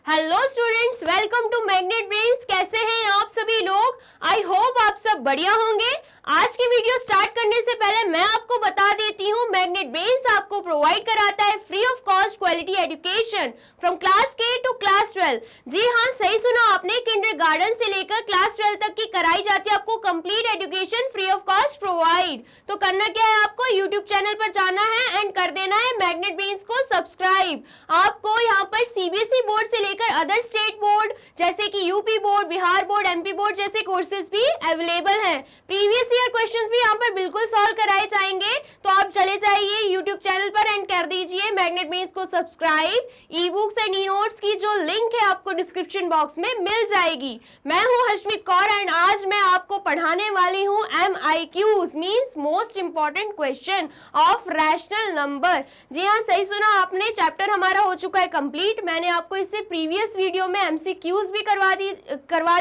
Hello students, welcome to Magnet Brains. कैसे हैं आप सभी लोग? आई होप आप सब बढ़िया होंगे। आज की वीडियो स्टार्ट करने से पहले मैं आपको बता देती हूँ, मैग्नेट ब्रेन्स आपको प्रोवाइड कराता है free of cost quality education from class के टू क्लास 12। जी हाँ, सही सुना आपने, किंडरगार्टन से लेकर क्लास 12 तक की कराई जाती है आपको complete education free of cost provide. तो करना क्या है, आपको यूट्यूब चैनल पर जाना है एंड कर देना है मैग्नेट ब्रेन्स को सब्सक्राइब। आपको यहाँ पर सीबीएसई बोर्ड से लेकर अदर स्टेट बोर्ड जैसे कि UP board, Bihar board, MP board जैसे कोर्सेज भी अवेलेबल हैं। प्रीवियस ईयर क्वेश्चंस भी यहाँ पर बिल्कुल सॉल्व कराए जाएंगे। तो आप चले जाइए यूट्यूब चैनल पर एंड कर दीजिए मैग्नेट ब्रेन्स को subscribe. E books and e notes की जो लिंक है आपको डिस्क्रिप्शन बॉक्स में मिल जाएगी। मैं हूँ हर्षमित कौर एंड आज मैं आपको पढ़ाने वाली हूँ MIQs means most important question of rational number. जी हाँ, सही सुना आपने, चैप्टर हमारा हो चुका है कंप्लीट। मैंने आपको इससे प्रीवियस वीडियो में MCQs भी करवा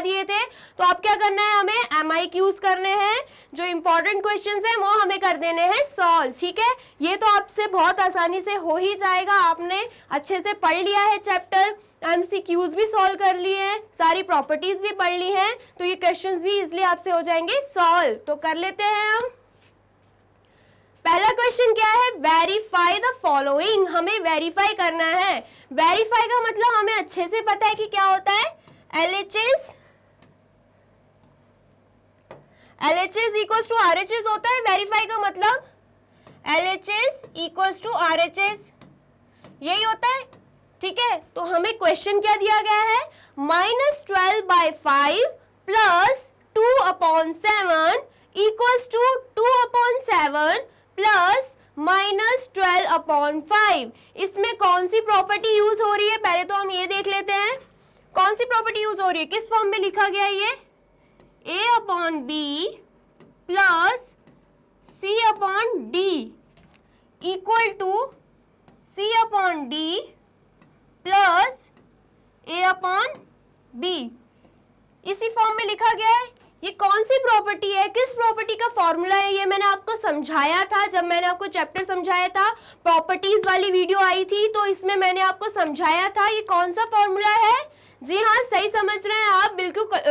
दिए थे। तो अब क्या करना है, हमें MIQs करने हैं। जो इंपॉर्टेंट क्वेश्चंस हैं वो हमें कर देने हैं सॉल्व। ठीक है, ये तो आपसे बहुत आसानी से हो ही जाएगा। आपने अच्छे से पढ़ लिया है चैप्टर, MCQs भी सॉल्व कर लिए हैं, सारी प्रॉपर्टीज भी पढ़ ली हैं, तो ये क्वेश्चंस भी इजीली आपसे हो जाएंगे सॉल्व। तो कर लेते हैं हम। पहला क्वेश्चन क्या है, वेरीफाई द फॉलोइंग। हमें वेरीफाई करना है। वेरीफाई का मतलब हमें अच्छे से पता है कि क्या होता है, LHS इक्वल्स टू RHS होता है। वेरीफाई का मतलब LHS इक्वल्स टू RHS यही होता है। ठीक है, तो हमें क्वेश्चन क्या दिया गया है, -12/5 प्लस 2/7 इक्वल्स टू 2/7 प्लस -12/5। इसमें कौन सी प्रॉपर्टी यूज हो रही है, पहले तो हम ये देख लेते हैं कौन सी प्रॉपर्टी यूज हो रही है। किस फॉर्म में लिखा गया है ये, A/B plus C/D equal to C/D plus A/B। इसी फॉर्म में लिखा गया है। ये कौन सी प्रॉपर्टी है, किस प्रॉपर्टी का फॉर्मूला है, ये मैंने आपको समझाया था जब मैंने आपको चैप्टर समझाया था। प्रॉपर्टीज वाली वीडियो आई थी तो इसमें मैंने आपको समझाया था ये कौन सा फॉर्मूला है। जी हाँ, सही समझ रहे हैं आप,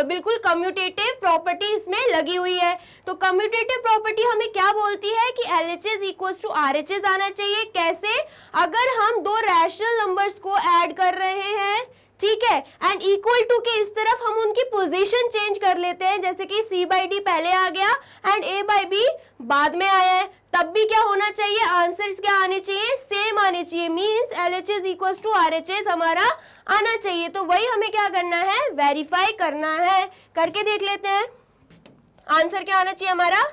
बिल्कुल कम्यूटेटिव प्रॉपर्टी इसमें लगी हुई है। तो कम्यूटेटिव प्रॉपर्टी हमें क्या बोलती है कि LHS इक्वल्स टू RHS आना चाहिए। कैसे, अगर हम दो रैशनल नंबर्स को ऐड कर रहे हैं, ठीक है, एंड इक्वल टू के इस तरफ हम उनकी पोजीशन चेंज कर लेते हैं, जैसे कि C/D पहले आ गया एंड A/B बाद में आया है, तब भी क्या होना चाहिए, आंसर क्या आने चाहिए, सेम आने चाहिए। Means LHS equals to RHS हमारा आना चाहिए। तो वही हमें क्या करना है, वेरीफाई करना है। करके देख लेते हैं, आंसर क्या आना चाहिए हमारा,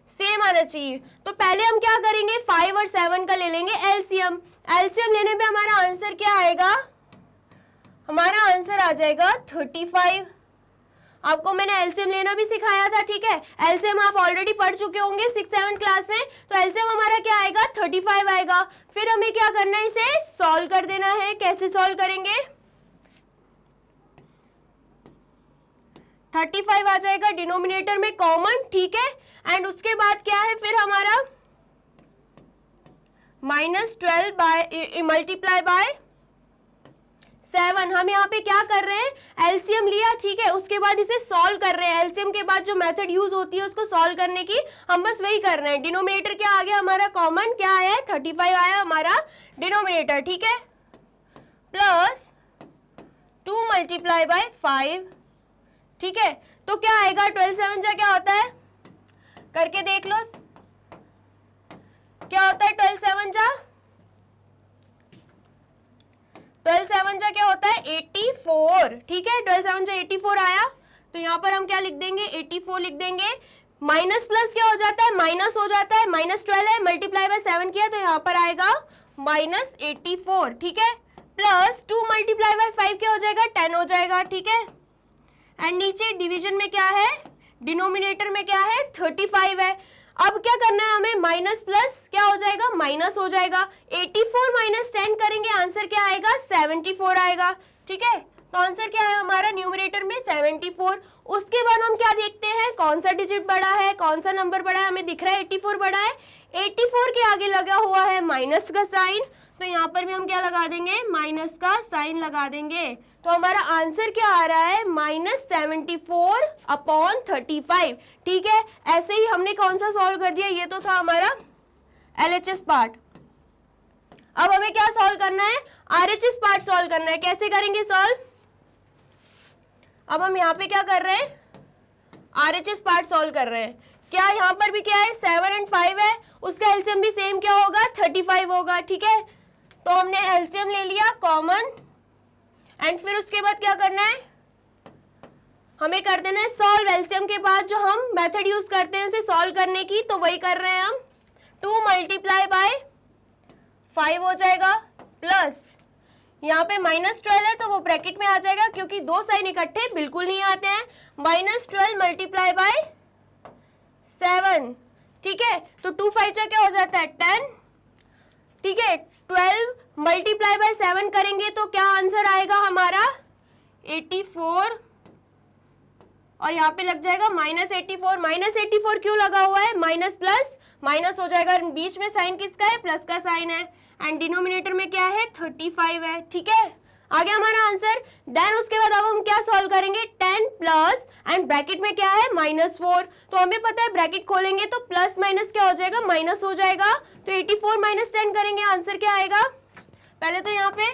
सेम आना चाहिए। तो पहले हम क्या करेंगे, 5 और 7 का ले लेंगे एलसीएम। एलसीएम लेने पे हमारा आंसर क्या आएगा, हमारा आंसर आ जाएगा 35। आपको मैंने एलसीएम लेना भी सिखाया था। ठीक है, एलसीएम आप ऑलरेडी पढ़ चुके होंगे 6-7 क्लास में। तो एलसीएम हमारा क्या आएगा, 35 आएगा। फिर हमें क्या करना है, इसे सॉल्व कर देना है। कैसे सॉल्व करेंगे, 35 आ जाएगा डिनोमिनेटर में कॉमन। ठीक है, एंड उसके बाद क्या है फिर हमारा -12 मल्टीप्लाई बाय 7। हम यहाँ पे क्या कर रहे हैं, एलसीएम लिया, ठीक है, उसके बाद इसे सॉल्व कर रहे हैं। एलसीएम के बाद जो मेथड यूज होती है उसको सॉल्व करने की, हम बस वही कर रहे हैं। डिनोमिनेटर क्या आ गया हमारा, कॉमन क्या आया है, 35 आया हमारा डिनोमिनेटर। ठीक है, प्लस 2 मल्टीप्लाई बाय 5। ठीक है, तो क्या आएगा, 12/7 क्या होता है, करके देख लो क्या होता है 12/7 क्या होता है, 84। ठीक है, 12/7 84 आया। तो यहाँ पर हम क्या लिख देंगे, 84 लिख देंगे। माइनस प्लस क्या हो जाता है, माइनस हो जाता है, -12 है, मल्टीप्लाई बाय 7 किया तो यहाँ पर आएगा -84। ठीक है, प्लस 2 मल्टीप्लाई बाय 5 क्या हो जाएगा, 10 हो जाएगा। ठीक है, एंड नीचे डिवीजन में क्या है, डिनोमिनेटर में क्या है, 35 है। अब क्या करना है हमें, माइनस प्लस क्या हो जाएगा, माइनस हो जाएगा। 84 माइनस 10 करेंगे, आंसर क्या आएगा, 74 आएगा। ठीक है, तो आंसर क्या है हमारा न्यूमरेटर में 74। उसके बाद हम क्या देखते हैं, कौन सा डिजिट बड़ा है, कौन सा नंबर बड़ा है। हमें दिख रहा है 84 बड़ा है, 84 के आगे लगा हुआ है माइनस का साइन, तो यहाँ पर भी हम क्या लगा देंगे, माइनस का साइन लगा देंगे। तो हमारा आंसर क्या आ रहा है, -74/35। ठीक है, ऐसे ही हमने कौन सा सॉल्व कर दिया, ये तो था हमारा LHS पार्ट। अब हमें क्या सॉल्व करना है, RHS पार्ट सॉल्व करना है। कैसे करेंगे सॉल्व, अब हम यहाँ पे क्या कर रहे हैं, RHS पार्ट सॉल्व कर रहे हैं। क्या यहाँ पर भी क्या है, 7 और 5 है, उसका एलसीएम भी सेम क्या होगा, 35 होगा। ठीक है, तो हमने एलसीएम ले लिया कॉमन, एंड फिर उसके बाद क्या करना है, हमें कर देना है सॉल्व। एलसीएम के बाद जो हम मेथड यूज करते हैं उसे सॉल्व करने की, तो वही कर रहे हैं हम। 2 × 5 हो जाएगा, प्लस यहाँ पे -12 है तो वो ब्रैकेट में आ जाएगा, क्योंकि दो साइन इकट्ठे बिल्कुल नहीं आते हैं। -12 × 7, ठीक है, तो 2 5 क्या हो जाता है, 10। ठीक है, 12 × 7 करेंगे तो क्या आंसर आएगा हमारा, 84, और यहाँ पे लग जाएगा -84। -84 क्यों लगा हुआ है, माइनस प्लस माइनस हो जाएगा, बीच में साइन किसका है, प्लस का साइन है, एंड डिनोमिनेटर में क्या है, 35 है। ठीक है, आ गया हमारा आंसर। देन उसके बाद अब हम क्या सॉल्व करेंगे, 10 प्लस एंड ब्रैकेट में क्या है, -4। तो हमें पता है ब्रैकेट खोलेंगे तो प्लस माइनस क्या हो जाएगा, माइनस हो जाएगा। तो 84 - 10 करेंगे, आंसर क्या आएगा, पहले तो यहाँ पे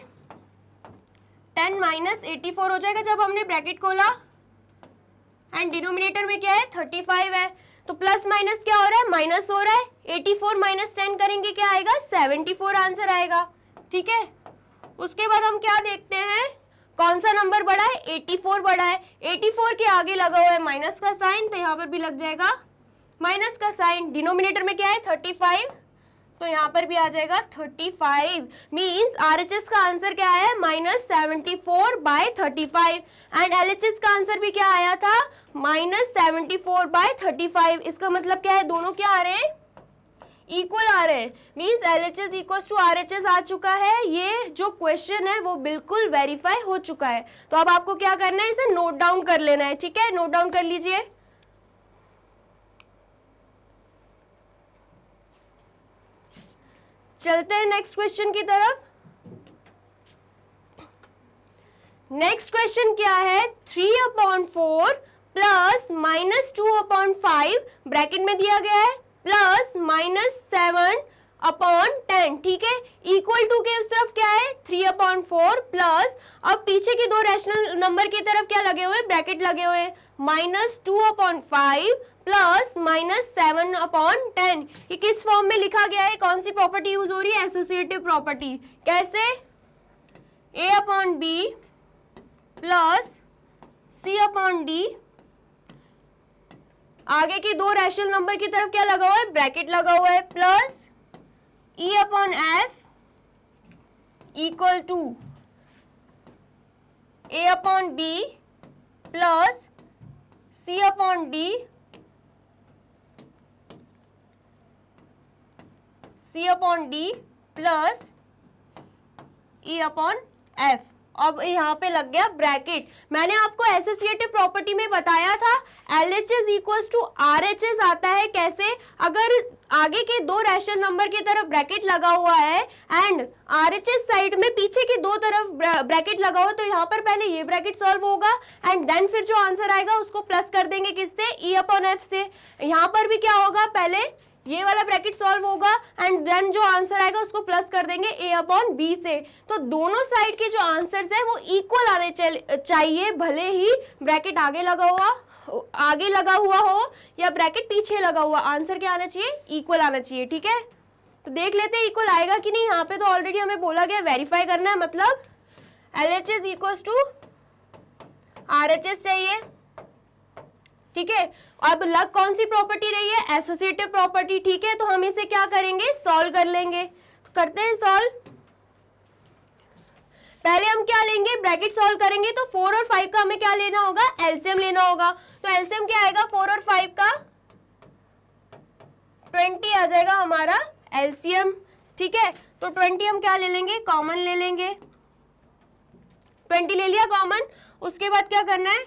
10 - 84 हो जाएगा जब हमने ब्रैकेट खोला, एंड डिनोमिनेटर में क्या है, 35 है, तो प्लस माइनस क्या हो रहा है, माइनस हो रहा है। 84 - 10 करेंगे, क्या आएगा, 74 आंसर आएगा। ठीक है, उसके बाद हम क्या देखते हैं, कौन सा नंबर बड़ा है, 84 बड़ा है। 84 के आगे लगा हुआ है माइनस का साइन, तो यहाँ पर भी लग जाएगा माइनस का साइन। डिनोमिनेटर में क्या है, 35, तो यहाँ पर भी आ जाएगा 35। मीन्स RHS का आंसर क्या है, -74/35, एंड LHS का आंसर भी क्या आया था, -74/35। इसका मतलब क्या है, दोनों क्या आ रहे हैं, इक्वल आ रहे हैं। मीन्स LHS = RHS आ चुका है। ये जो क्वेश्चन है वो बिल्कुल वेरीफाई हो चुका है। तो अब आपको क्या करना है, इसे नोट डाउन कर लेना है। ठीक है, नोट डाउन कर लीजिए। चलते हैं नेक्स्ट क्वेश्चन की तरफ। नेक्स्ट क्वेश्चन क्या है, 3/4 प्लस -2/5 ब्रैकेट में दिया गया है, प्लस -7/10। ठीक है, इक्वल टू के उस तरफ क्या है, 3/4 प्लस, अब पीछे की दो रैशनल नंबर की तरफ क्या लगे हुए, ब्रैकेट लगे हुए हैं, -2/5 प्लस -7/10। ये किस फॉर्म में लिखा गया है, कौन सी प्रॉपर्टी यूज हो रही है, एसोसिएटिव प्रॉपर्टी। कैसे, A/B प्लस C/D, आगे के दो रैशनल नंबर की तरफ क्या लगा हुआ है, ब्रैकेट लगा हुआ है, plus E/F equal to A/B plus C/D plus E/F। अब यहाँ पे लग गया ब्रैकेट। मैंने आपको एसोसिएटिव प्रॉपर्टी में बताया था LHS = RHS आता है। कैसे, अगर आगे के दो रैशनल नंबर की तरफ ब्रैकेट लगा हुआ है एंड RHS साइड में पीछे की दो तरफ ब्रैकेट लगा हुआ, तो यहाँ पर पहले ये ब्रैकेट सॉल्व होगा एंड देन फिर जो आंसर आएगा उसको प्लस कर देंगे किससे, E/F से। यहाँ पर भी क्या होगा, पहले ये वाला ब्रैकेट सॉल्व होगा एंड देन जो आंसर आएगा उसको प्लस कर देंगे A/B से। तो दोनों साइड के जो आंसर्स है वो इक्वल आने चाहिए, भले ही ब्रैकेट आगे लगा हुआ हो या ब्रैकेट पीछे लगा हुआ, आंसर क्या आना चाहिए, इक्वल आना चाहिए। ठीक है, तो देख लेते हैं इक्वल आएगा कि नहीं। यहाँ पे तो ऑलरेडी हमें बोला गया वेरीफाई करना है, मतलब LHS = RHS चाहिए। ठीक है, अब लग कौन सी प्रॉपर्टी रही है, एसोसिएटिव प्रॉपर्टी। ठीक है, तो हम इसे क्या करेंगे, सॉल्व कर लेंगे। तो करते हैं सॉल्व। पहले हम क्या लेंगे, ब्रैकेट सॉल्व करेंगे तो 4 और 5 का हमें क्या लेना होगा, एलसीएम लेना होगा। तो एलसीएम क्या आएगा, 4 और 5 का 20 आ जाएगा हमारा एलसीएम। ठीक है, तो 20 हम क्या ले लेंगे, कॉमन ले लेंगे। 20 ले लिया कॉमन, उसके बाद क्या करना है,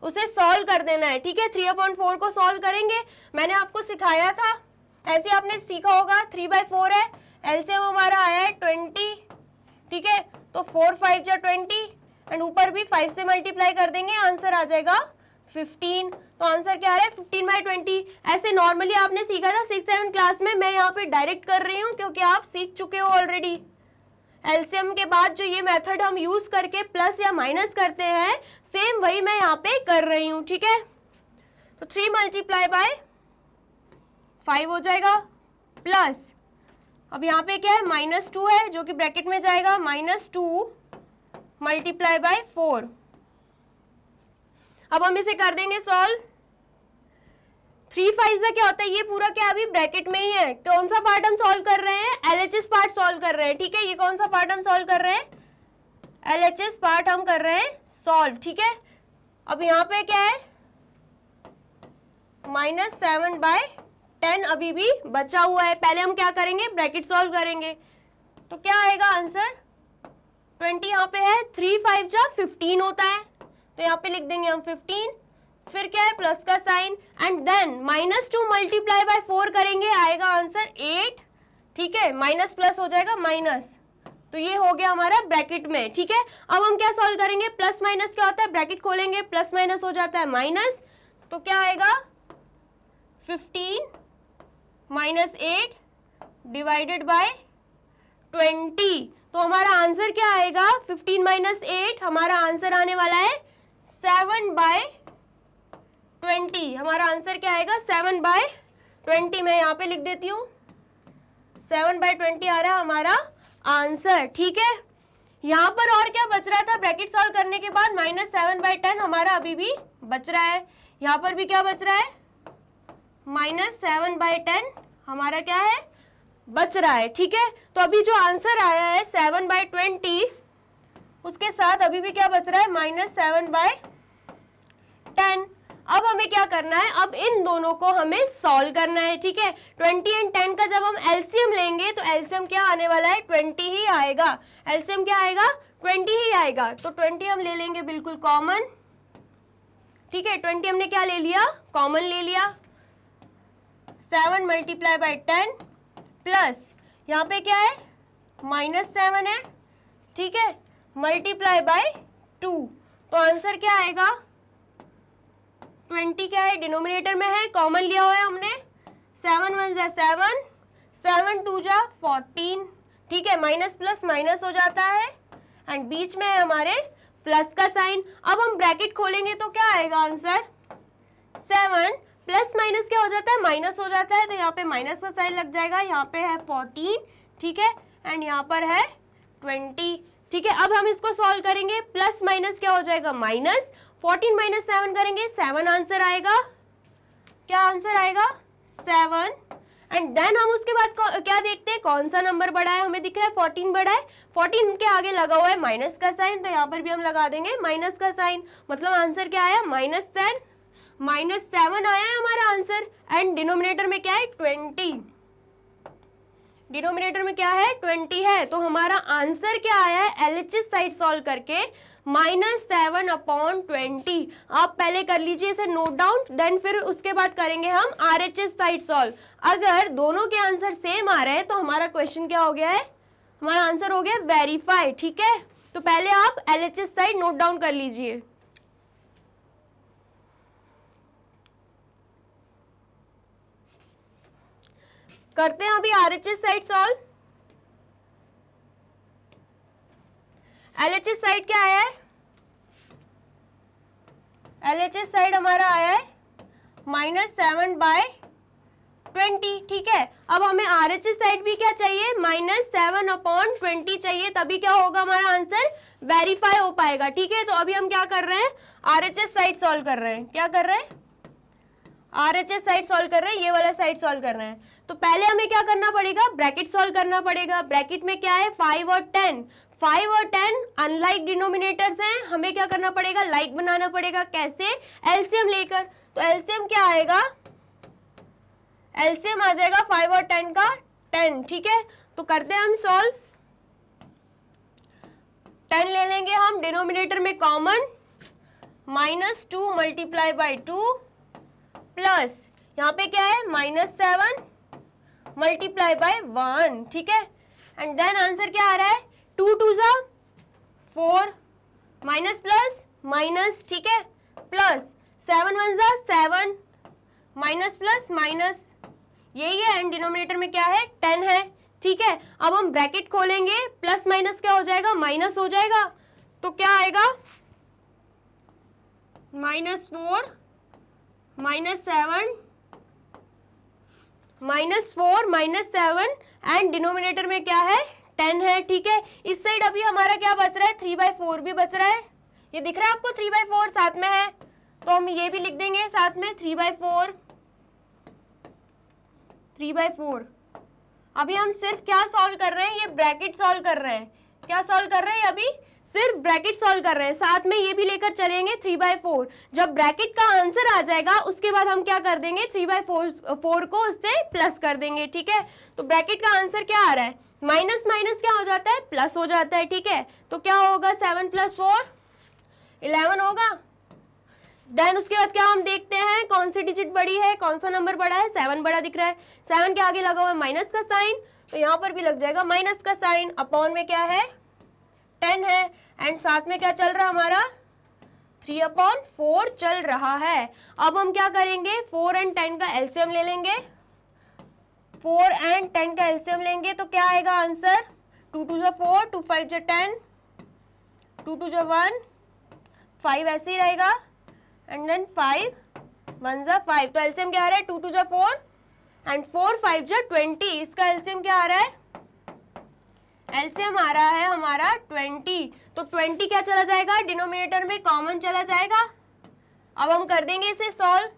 उसे सॉल्व कर देना है। ठीक है, 3/4 को सॉल्व करेंगे, मैंने आपको सिखाया था, ऐसे आपने सीखा होगा। 3/4 है एलसीएम हमारा आया है 20, ठीक है, तो 4 5 जा 20 एंड ऊपर भी 5 से मल्टीप्लाई कर देंगे, आंसर आ जाएगा 15। तो आंसर क्या आ रहा है 15/20। ऐसे नॉर्मली आपने सीखा था 6-7 क्लास में, मैं यहाँ पे डायरेक्ट कर रही हूँ क्योंकि आप सीख चुके हो ऑलरेडी। एलसीएम के बाद जो ये मेथड हम यूज करके प्लस या माइनस करते हैं, सेम वही मैं यहाँ पे कर रही हूँ, ठीक है। तो 3 मल्टीप्लाई बाय 5 हो जाएगा, प्लस अब यहाँ पे क्या है -2 है जो कि ब्रैकेट में जाएगा, -2 मल्टीप्लाई बाय 4। अब हम इसे कर देंगे सॉल्व। 3 5 से क्या होता है, ये पूरा क्या अभी ब्रैकेट में ही है। कौन सा पार्ट हम सॉल्व कर रहे हैं, एलएचएस पार्ट सॉल्व कर रहे हैं, ठीक है। ये कौन सा पार्ट हम सॉल्व कर रहे हैं, एलएचएस पार्ट हम कर रहे हैं सॉल्व, ठीक है। अब यहाँ पे क्या है -7/10 अभी भी बचा हुआ है। पहले हम क्या करेंगे, ब्रैकेट सॉल्व करेंगे, तो क्या आएगा आंसर 20 यहाँ पे है, 3 5 जा 15 होता है, तो यहाँ पे लिख देंगे हम 15, फिर क्या है प्लस का sign and then -2 multiply by 4 करेंगे, आएगा आंसर 8, ठीक है। माइनस प्लस हो जाएगा माइनस, तो ये हो गया हमारा ब्रैकेट में, ठीक है। अब हम क्या सॉल्व करेंगे, प्लस माइनस क्या होता है, ब्रैकेट खोलेंगे, प्लस माइनस हो जाता है माइनस, तो क्या आएगा 15 -8 डिवाइडेड बाय 20। तो हमारा आंसर क्या आएगा 15 - 8, हमारा आंसर आने वाला है 7/20। हमारा आंसर क्या आएगा 7/20। मैं यहाँ पे लिख देती हूँ 7/20 आ रहा है हमारा आंसर, ठीक है। यहाँ पर और क्या बच रहा था, ब्रैकेट सॉल्व करने के बाद -7/10 हमारा अभी भी बच रहा है। यहाँ पर भी क्या बच रहा है, -7/10 हमारा क्या है बच रहा है, ठीक है। तो अभी जो आंसर आया है 7/20, उसके साथ अभी भी क्या बच रहा है -7/10। अब हमें क्या करना है, अब इन दोनों को हमें सॉल्व करना है, ठीक है। 20 एंड 10 का जब हम एलसीएम लेंगे तो एलसीएम क्या आने वाला है 20 ही आएगा। एलसीएम क्या आएगा 20 ही आएगा, तो 20 हम ले लेंगे बिल्कुल कॉमन, ठीक है। 20 हमने क्या ले लिया, कॉमन ले लिया। 7 मल्टीप्लाई बाय 10 प्लस यहाँ पे क्या है -7 है, ठीक है, मल्टीप्लाई बाय 2, तो आंसर क्या आएगा 20 क्या है डिनोमिनेटर में है, कॉमन लिया हुआ है हमने, 7 1 जा 7, 7 2 जा 14, ठीक है। माइनस प्लस माइनस हो जाता है एंड बीच में है हमारे प्लस का साइन। अब हम ब्रैकेट खोलेंगे तो क्या आएगा आंसर 7 प्लस माइनस क्या हो जाता है माइनस हो जाता है, तो यहाँ पे माइनस का साइन लग जाएगा। यहाँ पे है 14, ठीक है, एंड यहाँ पर है 20, ठीक है। अब हम इसको सॉल्व करेंगे, प्लस माइनस क्या हो जाएगा माइनस, 14 - 7 करेंगे 7 आंसर आएगा। क्या आंसर आएगा 7 एंड देन हम उसके बाद क्या देखते हैं कौन सा नंबर बड़ा है, हमें दिख रहा है 14 बड़ा है, 14 के आगे लगा हुआ है माइनस का साइन, तो यहाँ पर भी हम लगा देंगे माइनस का साइन। मतलब आंसर क्या आया -7 आया है हमारा आंसर एंड डिनोमिनेटर में क्या है 20, डिनोमिनेटर में क्या है 20 है। तो हमारा आंसर क्या आया है एलएचएस साइड सॉल्व करके -7/20। आप पहले कर लीजिए इसे नोट डाउन, देन फिर उसके बाद करेंगे हम आरएचएस साइड सॉल्व। अगर दोनों के आंसर सेम आ रहे हैं तो हमारा क्वेश्चन क्या हो गया है, हमारा आंसर हो गया वेरीफाई, ठीक है। तो पहले आप एलएचएस साइड नोट डाउन कर लीजिए। करते हैं अभी RHS side solve. LHS side क्या आया है, एलएचएस साइड हमारा आया है -7/20, ठीक है। अब हमें आरएचएस साइड भी क्या चाहिए -7/20 चाहिए, तभी क्या होगा हमारा आंसर वेरीफाई हो पाएगा, ठीक है। तो अभी हम क्या कर रहे हैं आरएचएस साइड सॉल्व कर रहे हैं। क्या कर रहे हैं आरएचएस साइड सॉल्व कर रहे हैं, ये वाला साइड सॉल्व कर रहे हैं। तो पहले हमें क्या करना पड़ेगा ब्रैकेट सॉल्व करना पड़ेगा। ब्रैकेट में क्या है 5 और 10, 5 और 10 अनलाइक डिनोमिनेटर्स हैं, हमें क्या करना पड़ेगा लाइक बनाना पड़ेगा। कैसे, एलसीएम लेकर। तो एलसीएम क्या आएगा, एलसीएम आ जाएगा 5 और 10 का 10, ठीक है। तो करते हैं हम सॉल्व, 10 ले लेंगे हम डिनोमिनेटर में कॉमन, -2 मल्टीप्लाई बाई 2 प्लस यहाँ पे क्या है -7 मल्टीप्लाई बाय 1, ठीक है। एंड देन आंसर क्या आ रहा है, 2 2 जा 4, माइनस प्लस माइनस, ठीक है, प्लस 7 1 जा 7, माइनस प्लस माइनस, यही है, एंड डिनोमिनेटर में क्या है 10 है, ठीक है। अब हम ब्रैकेट खोलेंगे, प्लस माइनस क्या हो जाएगा, माइनस हो जाएगा, तो क्या आएगा -4 -7 -4 -7 एंड डिनोमिनेटर में क्या है 10 है, ठीक है। इस साइड अभी हमारा क्या बच रहा है, 3/4 भी बच रहा है, ये दिख रहा है आपको 3/4 साथ में है, तो हम ये भी लिख देंगे साथ में 3/4 3/4। अभी हम सिर्फ क्या सॉल्व कर रहे हैं, ये ब्रैकेट सॉल्व कर रहे हैं, क्या सॉल्व कर रहे हैं, अभी सिर्फ ब्रैकेट सॉल्व कर रहे हैं, साथ में ये भी लेकर चलेंगे 3/4। जब ब्रैकेट का आंसर आ जाएगा उसके बाद हम क्या कर देंगे, 3/4 को उससे प्लस कर देंगे, ठीक है। तो ब्रैकेट का आंसर क्या आ रहा है, माइनस माइनस क्या हो जाता है, प्लस हो जाता है, ठीक है। तो क्या होगा, 7 + 4 11 होगा। देन उसके बाद क्या हम देखते हैं, कौन सी डिजिट बड़ी है, कौन सा नंबर बड़ा है, 7 बड़ा दिख रहा है, 7 के आगे लगा हुआ है माइनस का साइन, तो यहाँ पर भी लग जाएगा माइनस का साइन, अपॉन में क्या है 10 है, एंड साथ में क्या चल रहा है हमारा 3/4 चल रहा है। अब हम क्या करेंगे, 4 और 10 का एलसीएम ले लेंगे, 4 और 10 का एलसीएम लेंगे तो क्या आएगा आंसर, 2 2 = 4, 2 5 = 10, 2 2 = 1, 5 ऐसे ही रहेगा, एंड देन 5 1 = 5, तो एलसीएम क्या आ रहा है, 2 2 = 4 एंड 4 5 = 20, इसका एलसीएम क्या आ रहा है, एलसीएम आ रहा है हमारा 20, तो 20 क्या चला जाएगा, डिनोमिनेटर में कॉमन चला जाएगा। अब हम कर देंगे इसे सॉल्व,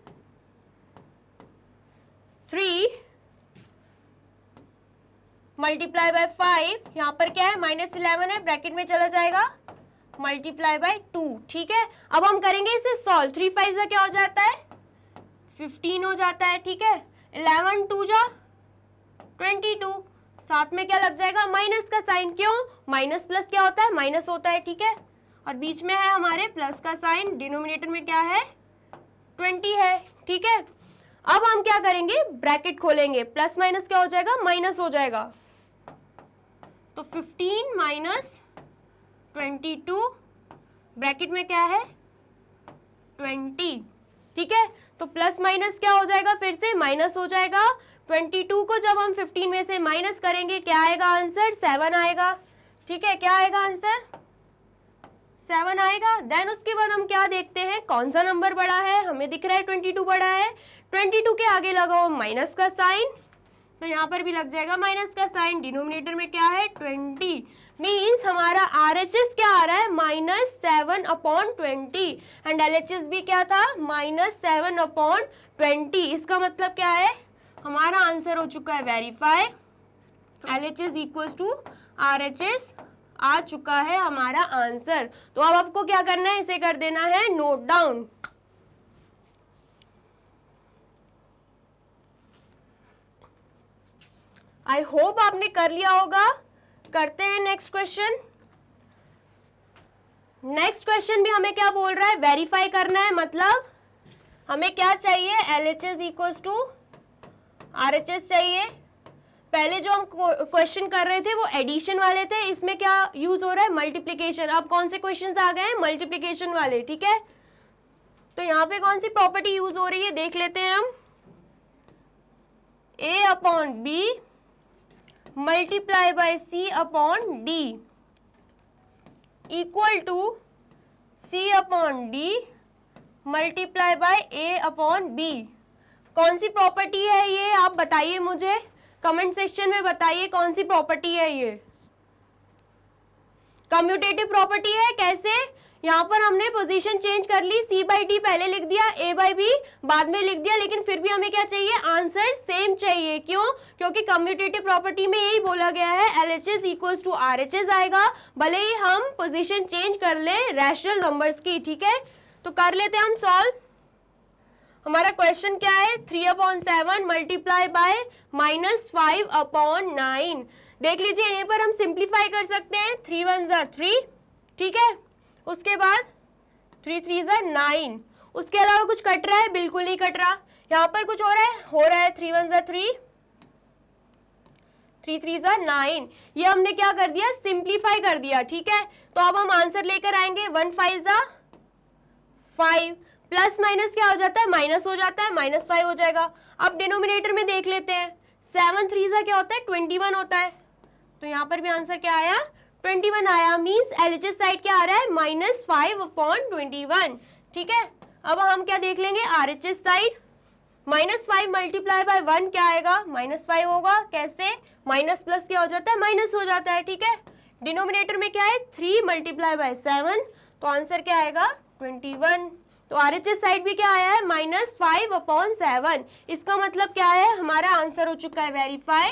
3 × 5, यहाँ पर क्या है -11 है, ब्रैकेट में चला जाएगा, × 2, ठीक है। अब हम करेंगे इसे सॉल्व, 3 5 जा क्या हो जाता है 15 हो जाता है, ठीक है, 11 2 जा 22, साथ में क्या लग जाएगा माइनस का साइन, क्यों, माइनस प्लस क्या होता है, माइनस होता है, ठीक है, और बीच में है हमारे प्लस का साइन, डिनोमिनेटर में क्या है 20 है, ठीक है। अब हम क्या करेंगे, ब्रैकेट खोलेंगे, प्लस माइनस क्या हो जाएगा, माइनस हो जाएगा, तो 15 - 22 ब्रैकेट में क्या है 20, ठीक है। तो प्लस माइनस क्या हो जाएगा, फिर से माइनस हो जाएगा, 22 को जब हम 15 में से माइनस करेंगे क्या आएगा आंसर, 7 आएगा, ठीक है, क्या आएगा आंसर 7 आएगा। देन उसके बाद हम क्या देखते हैं, कौन सा नंबर बड़ा है, हमें दिख रहा है 22 बड़ा है, 22 के आगे लगाओ माइनस का साइन, तो यहाँ पर भी लग जाएगा माइनस का साइन, डिनोमिनेटर में क्या है 20, मीन्स हमारा RHS क्या आ रहा है -7/20 एंड LHS भी क्या था -7/20, इसका मतलब क्या है, हमारा आंसर हो चुका है वेरीफाई, LHS = RHS आ चुका है हमारा आंसर। तो अब आपको क्या करना है, इसे कर देना है नोट डाउन। आई होप आपने कर लिया होगा। करते हैं नेक्स्ट क्वेश्चन। नेक्स्ट क्वेश्चन भी हमें क्या बोल रहा है, वेरीफाई करना है, मतलब हमें क्या चाहिए, LHS = RHS चाहिए। पहले जो हम क्वेश्चन कर रहे थे वो एडिशन वाले थे, इसमें क्या यूज हो रहा है, मल्टीप्लिकेशन। अब कौन से क्वेश्चन आ गए हैं, मल्टीप्लिकेशन वाले, ठीक है। तो यहाँ पे कौन सी प्रॉपर्टी यूज हो रही है देख लेते हैं हम, A/B multiply by C/D equal to C/D multiply by A/B। कौन सी प्रॉपर्टी है ये, आप बताइए मुझे, कमेंट सेक्शन में बताइए कौन सी प्रॉपर्टी है ये। कम्यूटेटिव प्रॉपर्टी है, कैसे, यहाँ पर हमने पोजीशन चेंज कर ली, C/D पहले लिख दिया, A/B बाद में लिख दिया, लेकिन फिर भी हमें क्या चाहिए, आंसर सेम चाहिए। क्यों, क्योंकि कम्यूटेटिव प्रॉपर्टी में यही बोला गया है, LHS = RHS आएगा, भले ही हम पोजीशन चेंज कर ले रैशनल नंबर्स की, ठीक है। तो कर लेते हैं हम सॉल्व। हमारा क्वेश्चन क्या है, 3/7 मल्टीप्लाई बाय -5/9। देख लीजिए यहीं पर हम सिंप्लीफाई कर सकते हैं, 3 1 = 3, ठीक है, उसके बाद 3 3 = 9। उसके अलावा कुछ कट रहा है, बिल्कुल नहीं कट रहा। यहाँ पर कुछ हो रहा है 3 1 = 3, 3 3 जा 9, ये हमने क्या कर दिया, सिंप्लीफाई कर दिया, ठीक है। तो अब हम आंसर लेकर आएंगे 1 5 जा 5, प्लस माइनस क्या हो जाता है, माइनस हो जाता है, -5 हो जाएगा। अब डिनोमिनेटर में देख लेते हैं, 7 3 जा क्या होता है, 21 होता है। तो यहाँ पर भी आंसर क्या आया, 21 आया। मीन्स एलएचएस साइड क्या आ रहा है, -5/21, ठीक है। अब हम क्या देख लेंगे, आरएचएस साइड, -5 मल्टीप्लाई बाय 1 क्या आएगा, -5 होगा। कैसे, माइनस प्लस क्या हो जाता है, माइनस हो जाता है, ठीक है। डिनोमिनेटर में क्या है, 3 मल्टीप्लाई बाय 7, तो आंसर क्या आएगा, 21। तो आरएचएस साइड भी क्या आया है, -5/7। इसका मतलब क्या है, हमारा आंसर हो चुका है verify.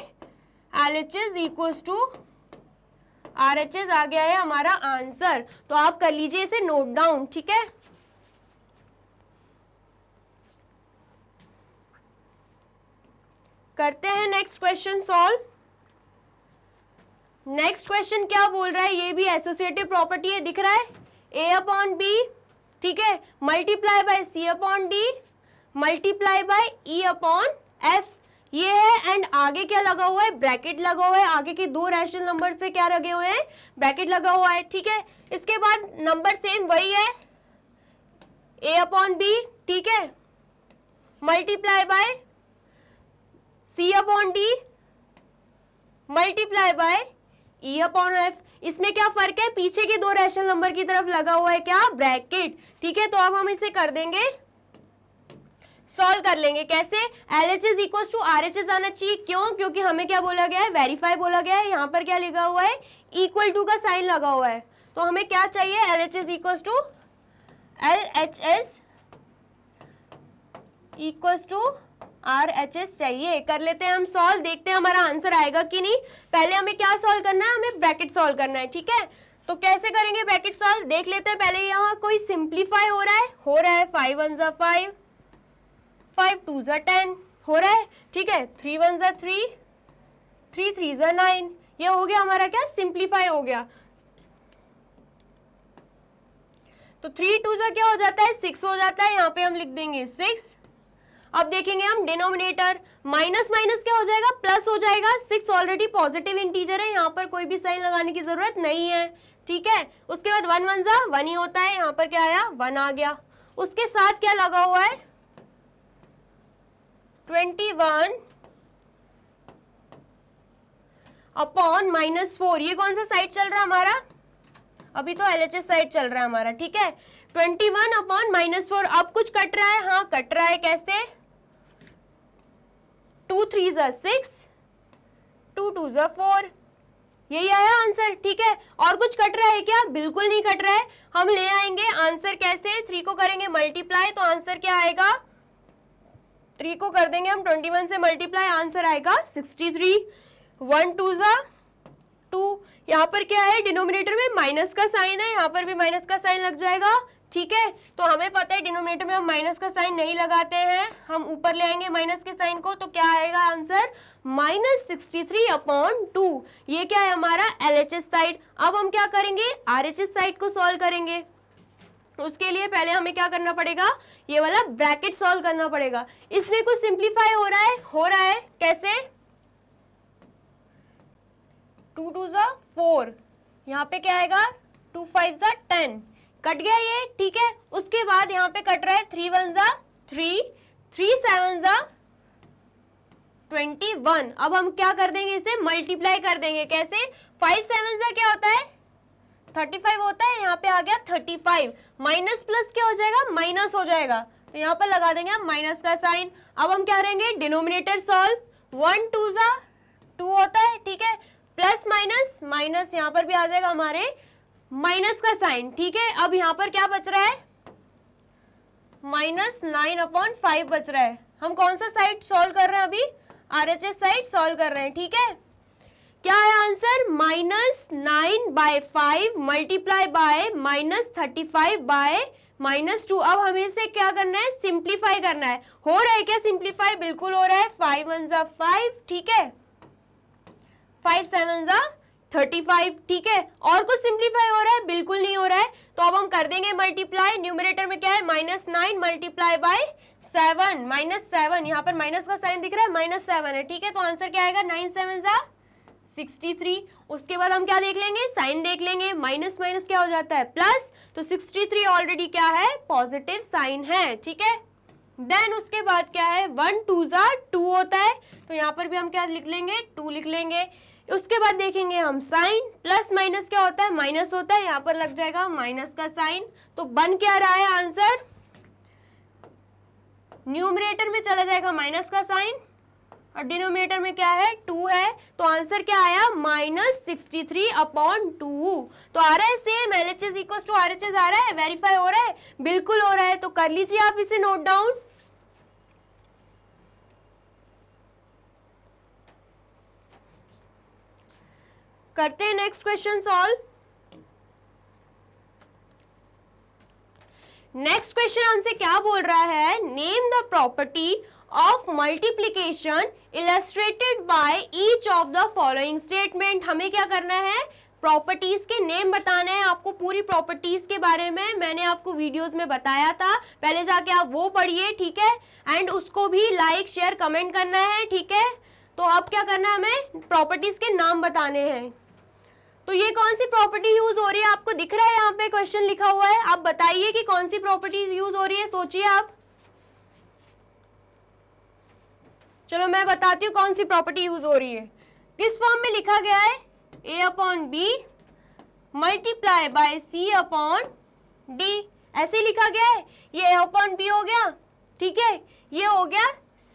LHS equals to RHS आ गया है हमारा आंसर। तो आप कर लीजिए इसे नोट डाउन, ठीक है। करते हैं next question solve. Next question क्या बोल रहा है, ये भी एसोसिएटिव प्रॉपर्टी है, दिख रहा है, A/B, ठीक है, multiply by C/D multiply by E/F, ये है। एंड आगे क्या लगा हुआ है, ब्रैकेट लगा हुआ है, आगे के दो रैशनल नंबर पे क्या लगे हुए हैं, ब्रैकेट लगा हुआ है, ठीक है। इसके बाद नंबर सेम वही है, A/B, ठीक है, multiply by C/D multiply by E/F। इसमें क्या फर्क है, पीछे के दो रैशनल नंबर की तरफ लगा हुआ है क्या, ब्रैकेट, ठीक है। तो अब हम इसे कर देंगे, सॉल्व कर लेंगे। कैसे, LHS इक्वल्स टू RHS आना चाहिए, क्यों, क्योंकि हमें क्या बोला गया है, वेरीफाई बोला गया है। यहाँ पर क्या लिखा हुआ है, इक्वल टू का साइन लगा हुआ है। तो हमें क्या चाहिए, LHS इक्वल्स टू RHS चाहिए। कर लेते हैं हम सॉल्व, देखते हैं हमारा आंसर आएगा कि नहीं। पहले हमें क्या सॉल्व करना है, हमें ब्रैकेट सॉल्व करना है, ठीक है। तो कैसे करेंगे ब्रैकेट सॉल्व, देख लेते हैं। पहले यहाँ कोई सिंप्लीफाई हो रहा है 5 1 जा 5, 5 2 जा 10 हो रहा है, ठीक है। 3 1 जा 3, 3 3 जा 9, ये हो गया हमारा क्या, सिंप्लीफाई हो गया। तो 3 2 जा क्या हो जाता है, 6 हो जाता है, यहाँ पे हम लिख देंगे 6। अब देखेंगे हम डिनोमिनेटर, माइनस माइनस क्या हो जाएगा, प्लस हो जाएगा। 6 ऑलरेडी पॉजिटिव इंटीजर है, यहाँ पर कोई भी साइन लगाने की जरूरत नहीं है, ठीक है। उसके बाद 1 1 जा 1 ही होता है, यहाँ पर क्या आया, 1 आ गया। उसके साथ क्या लगा हुआ है, 21 अपॉन -4, ये कौन सा साइड चल रहा है हमारा, अभी तो LHS साइड चल रहा है हमारा, ठीक है। 21 अपॉन -4, अब कुछ कट रहा है, हाँ कट रहा है, कैसे, 2 3 जा 6, 2 2 जा 4, यही आया आंसर, ठीक है। और कुछ कट रहा है क्या, बिल्कुल नहीं कट रहा है। हम ले आएंगे आंसर कैसे, 3 को करेंगे मल्टीप्लाई, तो आंसर क्या आएगा, 3 को कर देंगे हम 21 से मल्टीप्लाई, आंसर आएगा 63। 1 2 जा 2, यहाँ पर क्या है, डिनोमिनेटर में माइनस का साइन है, यहाँ पर भी माइनस का साइन लग जाएगा, ठीक है। तो हमें पता है डिनोमिनेटर में हम माइनस का साइन नहीं लगाते हैं, हम ऊपर ले आएंगे माइनस के साइन को, तो क्या आएगा आंसर, -63/2। ये क्या है हमारा LHS साइड। अब हम क्या करेंगे, RHS साइड को सॉल्व करेंगे। उसके लिए पहले हमें क्या करना पड़ेगा, ये वाला ब्रैकेट सॉल्व करना पड़ेगा। इसमें कुछ सिंप्लीफाई हो रहा है, कैसे, 2 2 जा 4, यहाँ पे क्या आएगा, 2 5 जा 10, कट गया ये, ठीक है। उसके बाद यहाँ पे कट रहा है 3 1 जा 3, 3 7 जा 21। अब हम क्या कर देंगे, इसे मल्टीप्लाई कर देंगे, कैसे, 5 7 जा क्या होता है, 35 होता है, यहाँ पे आ गया 35, माइनस प्लस क्या हो जाएगा, माइनस हो जाएगा, तो यहाँ पर लगा देंगे हम माइनस का साइन। अब हम क्या करेंगे, डिनोमिनेटर सॉल्व, 1 2 जा 2 होता है, ठीक है, प्लस माइनस माइनस, यहाँ पर भी आ जाएगा हमारे माइनस का साइन, ठीक है। अब यहाँ पर क्या बच रहा है, -9/5 बच रहा है। हम कौन सा साइड सॉल्व कर रहे हैं अभी, RHS साइड सॉल्व कर रहे हैं, ठीक है। क्या है आंसर, -9/5 मल्टीप्लाई बाय -35/-2। अब हमें इसे क्या करना है, सिंप्लीफाई करना है। हो रहा है क्या सिंप्लीफाई, बिल्कुल हो रहा है, 5 1 जा 5, ठीक है, 5 7 जा 35, ठीक है। और कुछ सिंप्लीफाई हो रहा है, बिल्कुल नहीं हो रहा है। तो अब हम कर देंगे मल्टीप्लाई, न्यूमरेटर में क्या है, -9 मल्टीप्लाई बाय 7, -7, यहाँ पर माइनस का साइन दिख रहा है, -7 है, ठीक है। तो आंसर क्या आएगा, 9 7 जा 63। उसके बाद हम क्या देख लेंगे, साइन देख लेंगे, माइनस माइनस क्या हो जाता है प्लस, तो 63 ऑलरेडी क्या है, पॉजिटिव साइन है, ठीक है। देन उसके बाद क्या है, 1 2 2 होता है, तो यहाँ पर भी हम क्या लिख लेंगे, 2 लिख लेंगे। उसके बाद देखेंगे हम साइन, प्लस माइनस क्या होता है, माइनस होता है, यहाँ पर लग जाएगा माइनस का साइन। तो बन क्या रहा है आंसर, न्यूमरेटर में चला जाएगा माइनस का साइन और डिनोमिनेटर में क्या है, 2 है। तो आंसर क्या आया, -63/2। तो आ रहा है same, LHS equal to RHS आ रहा है, वेरीफाई हो रहा है, बिल्कुल हो रहा है। तो कर लीजिए आप इसे नोट डाउन। करते हैं next question solve. Next question हमसे क्या बोल रहा है, name the property of multiplication illustrated by each of the following statement. हमें क्या करना है, प्रॉपर्टीज के नेम बताने हैं। आपको पूरी प्रॉपर्टीज के बारे में मैंने आपको वीडियोस में बताया था, पहले जाके आप वो पढ़िए, ठीक है। एंड उसको भी लाइक शेयर कमेंट करना है, ठीक है। तो अब क्या करना है, हमें प्रॉपर्टीज के नाम बताने हैं। तो ये कौन सी प्रॉपर्टी यूज हो रही है, आपको दिख रहा है यहाँ पे क्वेश्चन लिखा हुआ है, आप बताइए कि कौन सी प्रॉपर्टीज यूज हो रही है, सोचिए आप। चलो मैं बताती हूँ कौन सी प्रॉपर्टी यूज हो रही है। किस फॉर्म में लिखा गया है, A/B मल्टीप्लाई बाय C/D, ऐसे लिखा गया है। ये A/B हो गया, ठीक है, ये हो गया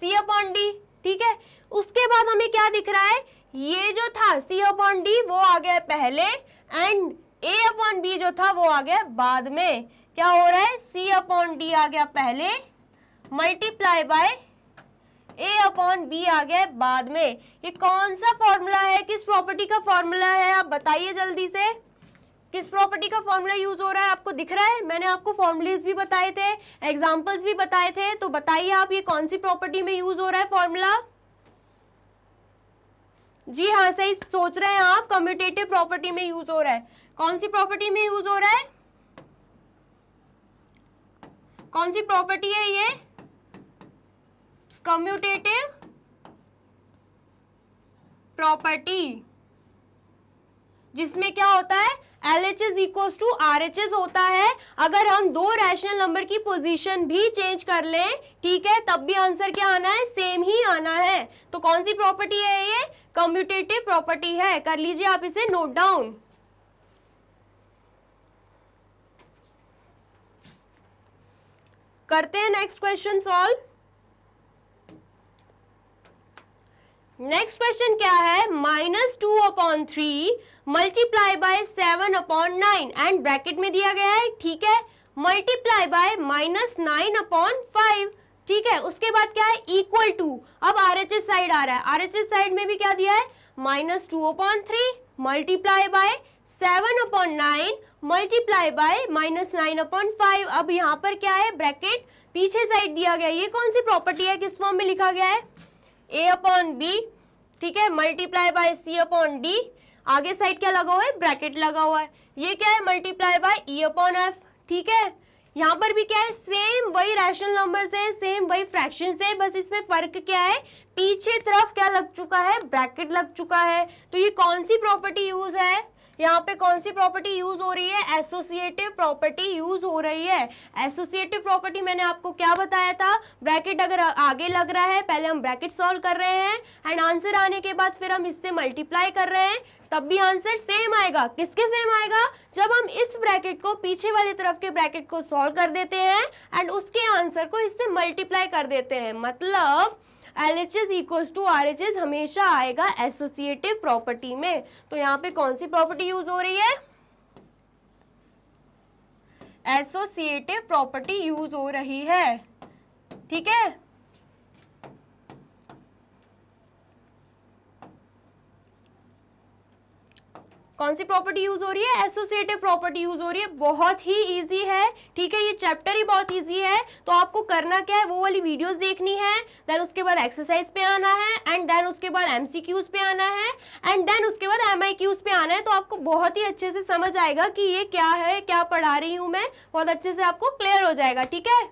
C/D, ठीक है। उसके बाद हमें क्या दिख रहा है, ये जो था C/D वो आ गया पहले एंड A/B जो था वो आ गया बाद में। क्या हो रहा है, C/D आ गया पहले, मल्टीप्लाई बाय A/B आ गया बाद में। ये कौन सा फॉर्मूला है, किस प्रॉपर्टी का फॉर्मूला है, आप बताइए जल्दी से। किस प्रॉपर्टी का फॉर्मूला यूज हो रहा है, आपको दिख रहा है। मैंने आपको फॉर्मूलेज भी बताए थे, एग्जांपल्स भी बताए थे, तो बताइए आप ये कौन सी प्रॉपर्टी में यूज हो रहा है फॉर्मूला। जी हाँ, सही सोच रहे हैं आप, कम्यूटेटिव प्रॉपर्टी में यूज हो रहा है। कौन सी प्रॉपर्टी में यूज हो रहा है, कौन सी प्रॉपर्टी है ये, कम्यूटेटिव प्रॉपर्टी, जिसमें क्या होता है, LHS इक्वल्स टू RHS होता है। अगर हम दो रैशनल नंबर की पोजीशन भी चेंज कर लें, ठीक है, तब भी आंसर क्या आना है, सेम ही आना है। तो कौन सी प्रॉपर्टी है ये, कम्यूटेटिव प्रॉपर्टी है। कर लीजिए आप इसे नोट डाउन। करते हैं next question solve. Next question क्या है, -2/3 मल्टीप्लाई बाय 7/9 एंड ब्रैकेट में दिया गया है, ठीक है, मल्टीप्लाई बाय -9/5, ठीक है। उसके बाद क्या है, इक्वल टू, अब RHS साइड आ रहा है, RHS साइड में भी क्या दिया है, -2/3 मल्टीप्लाई बाय 7/9 मल्टीप्लाई बाय -9/5। अब यहाँ पर क्या है, ब्रैकेट पीछे साइड दिया गया। ये कौन सी प्रॉपर्टी है, किस फॉर्म में लिखा गया है, A/B, ठीक है, मल्टीप्लाई बाय C/D, आगे साइड क्या लगा हुआ है, ब्रैकेट लगा हुआ है। ये क्या है, मल्टीप्लाई बाय E/F, ठीक है। यहाँ पर भी क्या है, सेम वही रैशनल नंबर से, सेम वही फ्रैक्शन से, बस इसमें फर्क क्या है, पीछे तरफ क्या लग चुका है, ब्रैकेट लग चुका है। तो ये कौन सी प्रॉपर्टी यूज है, यहाँ पे कौन सी प्रॉपर्टी यूज हो रही है, एसोसिएटिव प्रॉपर्टी यूज हो रही है। एसोसिएटिव प्रॉपर्टी मैंने आपको क्या बताया था, ब्रैकेट अगर आगे लग रहा है, पहले हम ब्रैकेट सॉल्व कर रहे हैं एंड आंसर आने के बाद फिर हम इससे मल्टीप्लाई कर रहे हैं, तब भी आंसर सेम आएगा। किसके सेम आएगा, जब हम इस ब्रैकेट को पीछे वाली तरफ के ब्रैकेट को सॉल्व कर देते हैं एंड उसके आंसर को इससे मल्टीप्लाई कर देते हैं। मतलब LHS इक्वल्स टू RHS हमेशा आएगा एसोसिएटिव प्रॉपर्टी में। तो यहाँ पे कौन सी प्रॉपर्टी यूज हो रही है, एसोसिएटिव प्रॉपर्टी यूज हो रही है, ठीक है। कौन सी प्रॉपर्टी यूज हो रही है, एसोसिएटिव प्रॉपर्टी यूज हो रही है। बहुत ही इजी है, ठीक है, ये चैप्टर ही बहुत इजी है। तो आपको करना क्या है, वो वाली वीडियोस देखनी है, देन उसके बाद एक्सरसाइज पे आना है एंड देन उसके बाद MCQs पे आना है एंड देन उसके बाद MIQs पे आना है। तो आपको बहुत ही अच्छे से समझ आएगा कि ये क्या है, क्या पढ़ा रही हूं मैं, बहुत अच्छे से आपको क्लियर हो जाएगा, ठीक है।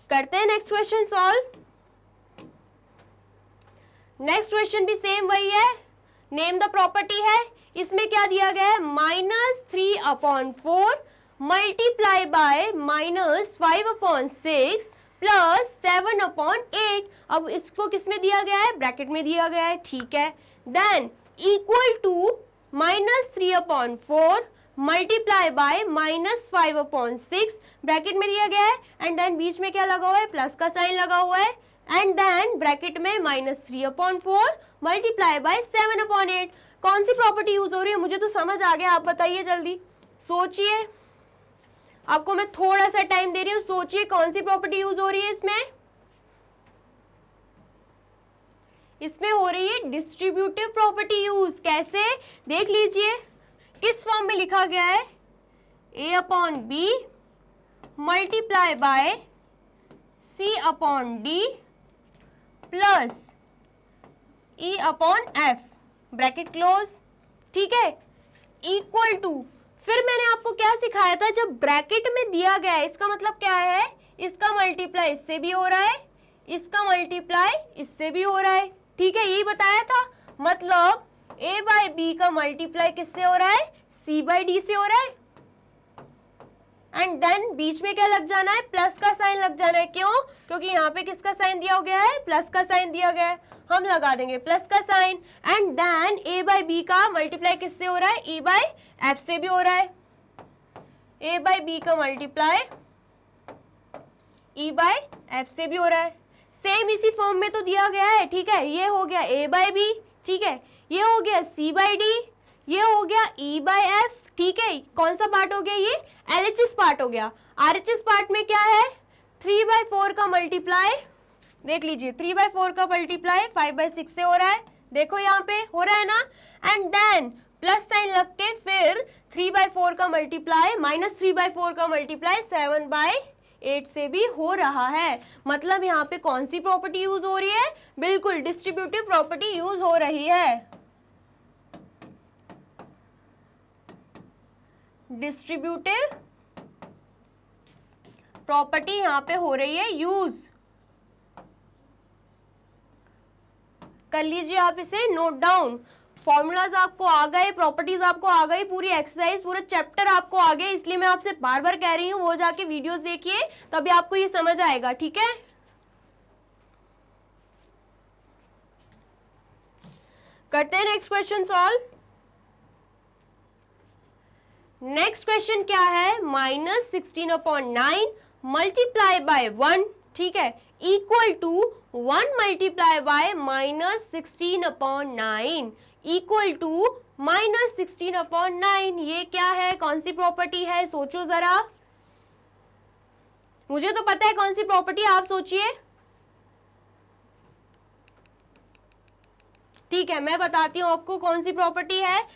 करते हैं next question solve. Next question भी सेम वही है, नेम द प्रॉपर्टी है। इसमें क्या दिया गया है, -3/4 मल्टीप्लाई बाय -5/6 प्लस 7/8। अब इसको किसमें दिया गया है, ब्रैकेट में दिया गया है, ठीक है। Then equal to -3/4 multiply by -5/6 bracket में दिया गया है, एंड देन बीच में क्या लगा हुआ है, प्लस का साइन लगा हुआ है, एंड देन ब्रैकेट में -3/4 मल्टीप्लाई बाय 7/8। कौन सी प्रॉपर्टी यूज हो रही है, मुझे तो समझ आ गया, आप बताइए जल्दी, सोचिए। आपको मैं थोड़ा सा टाइम दे रही हूँ, सोचिए कौन सी प्रॉपर्टी यूज हो रही है इसमें। इसमें हो रही है डिस्ट्रीब्यूटिव प्रॉपर्टी यूज। कैसे, देख लीजिए किस फॉर्म में लिखा गया है, A/B multiply by C/D plus E/F bracket close, ठीक है, इक्वल टू। फिर मैंने आपको क्या सिखाया था, जब ब्रैकेट में दिया गया है इसका मतलब क्या है, इसका मल्टीप्लाई इससे भी हो रहा है, इसका मल्टीप्लाई इससे भी हो रहा है, ठीक है, यही बताया था। मतलब A/B का मल्टीप्लाई किससे हो रहा है, C/D से हो रहा है, एंड देन बीच में क्या लग जाना है, प्लस का साइन लग जाना है। क्यों, क्योंकि यहाँ पे किसका साइन दिया गया है, प्लस का साइन दिया गया है, हम लगा देंगे प्लस का साइन, एंड देन A/B का मल्टीप्लाई किससे हो रहा है, E/F से भी हो रहा है, A/B का मल्टीप्लाई E/F से भी हो रहा है, सेम इसी फॉर्म में तो दिया गया है, ठीक है। ये हो गया A/B, ठीक है, ये हो गया C/D, ये हो गया E/F, ठीक है। कौन सा पार्ट हो गया, ये LHS पार्ट हो गया। RHS पार्ट में क्या है, 3/4 का मल्टीप्लाई, देख लीजिए 3/4 का मल्टीप्लाई 5/6 से हो रहा है, देखो यहाँ पे हो रहा है ना, एंड देन प्लस साइन लग के फिर 3/4 का मल्टीप्लाई -3/4 का मल्टीप्लाई 7/8 से भी हो रहा है। मतलब यहाँ पे कौन सी प्रॉपर्टी यूज हो रही है, बिल्कुल डिस्ट्रीब्यूटिव प्रॉपर्टी यूज हो रही है। डिस्ट्रीब्यूटिव प्रॉपर्टी यहाँ पे हो रही है यूज, कर लीजिए आप इसे नोट डाउन। फॉर्मूलाज आपको आ गए, प्रॉपर्टीज आपको आ गई, पूरी एक्सरसाइज पूरा चैप्टर आपको आ गए, इसलिए मैं आपसे बार बार कह रही हूँ वो जाके वीडियोस देखिए, तभी आपको ये समझ आएगा, ठीक है। करते हैं next question solve. Next question क्या है, -16/9 मल्टीप्लाई बाय 1, ठीक है, equal to 1 multiply by -16/9 equal to -16/9। ये क्या है, कौन सी प्रॉपर्टी है, सोचो जरा। मुझे तो पता है कौन सी प्रॉपर्टी, आप सोचिए। ठीक है, मैं बताती हूँ आपको कौन सी प्रॉपर्टी है।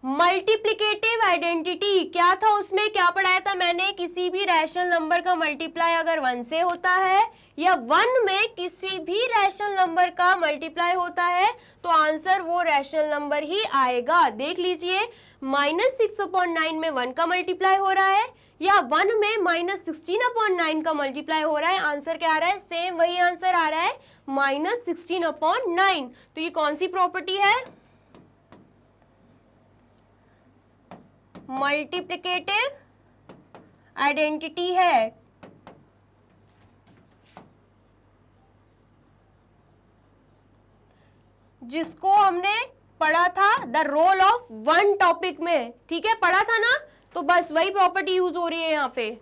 मल्टीप्लिकेटिव आइडेंटिटी, क्या था उसमें, क्या पढ़ाया था मैंने, किसी भी रैशनल नंबर का मल्टीप्लाई अगर 1 से होता है या 1 में किसी भी रैशनल नंबर का मल्टीप्लाई होता है तो आंसर वो रैशनल नंबर ही आएगा। देख लीजिए, -6/9 में 1 का मल्टीप्लाई हो रहा है या 1 में -16/9 का मल्टीप्लाई हो रहा है, आंसर क्या आ रहा है, सेम वही आंसर आ रहा है, -16/9। तो ये कौन सी प्रॉपर्टी है, मल्टीप्लिकेटिव आइडेंटिटी है। जिसको हमने पढ़ा था द रोल ऑफ 1 टॉपिक में, ठीक है, पढ़ा था ना, तो बस वही प्रॉपर्टी यूज हो रही है यहां पे।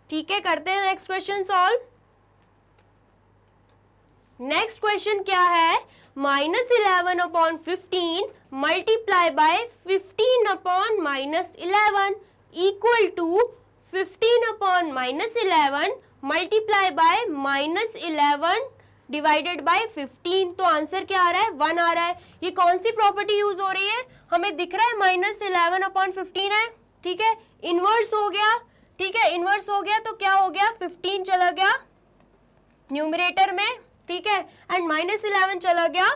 ठीक है, करते हैं next question solve. Next question क्या है, -11/15 multiply by 15/-11 equal to 15/-11 multiply by -11 divided by 15। तो आंसर क्या आ रहा है, 1 आ रहा है। ये कौन सी प्रॉपर्टी यूज हो रही है, हमें दिख रहा है -11/15 है, ठीक है, इनवर्स हो गया, ठीक है, इनवर्स हो गया तो क्या हो गया, 15 चला गया न्यूमरेटर में, ठीक है, एंड -11 चला गया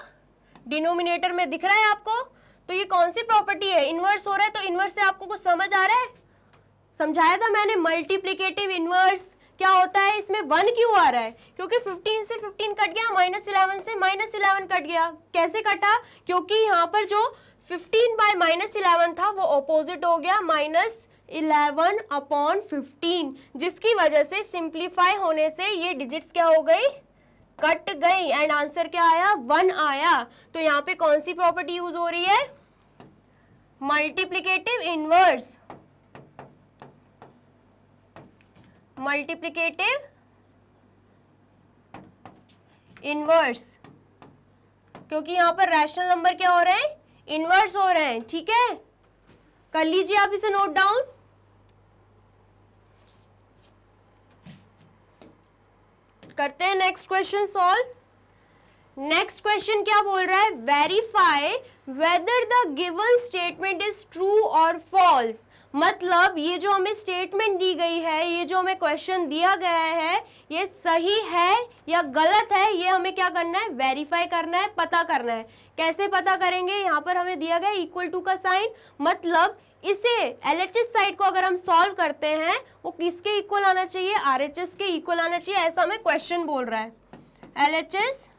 डिनोमिनेटर में, दिख रहा है आपको। तो ये कौन सी प्रॉपर्टी है, इनवर्स हो रहा है, तो इनवर्स से आपको कुछ समझ आ रहा है, समझाया था मैंने, मल्टीप्लिकेटिव इनवर्स। क्या होता है इसमें 1 क्यों आ रहा है? क्योंकि 15 से 15 कट गया, -11 से -11 कट गया। कैसे कटा? क्योंकि यहाँ पर जो 15/-11 था वो ऑपोजिट हो गया -11/15, जिसकी वजह से सिंप्लीफाई होने से ये डिजिट्स क्या हो गई? कट गई। एंड आंसर क्या आया? 1 आया। तो यहाँ पे कौन सी प्रॉपर्टी यूज हो रही है? Multiplicative inverse. मल्टीप्लिकेटिव इनवर्स, क्योंकि यहां पर रैशनल नंबर क्या हो रहे हैं? इनवर्स हो रहे हैं। ठीक है, कर लीजिए आप इसे नोट डाउन। करते हैं next question solve. Next question क्या बोल रहा है? Verify whether the given statement is true और फॉल्स। मतलब ये जो हमें स्टेटमेंट दी गई है, ये जो हमें क्वेश्चन दिया गया है, ये सही है या गलत है, ये हमें क्या करना है? वेरीफाई करना है, पता करना है। कैसे पता करेंगे? यहाँ पर हमें दिया गया इक्वल टू का साइन, मतलब इसे LHS साइड को अगर हम सॉल्व करते हैं वो किसके इक्वल आना चाहिए? RHS के इक्वल आना चाहिए, ऐसा हमें क्वेश्चन बोल रहा है। LHS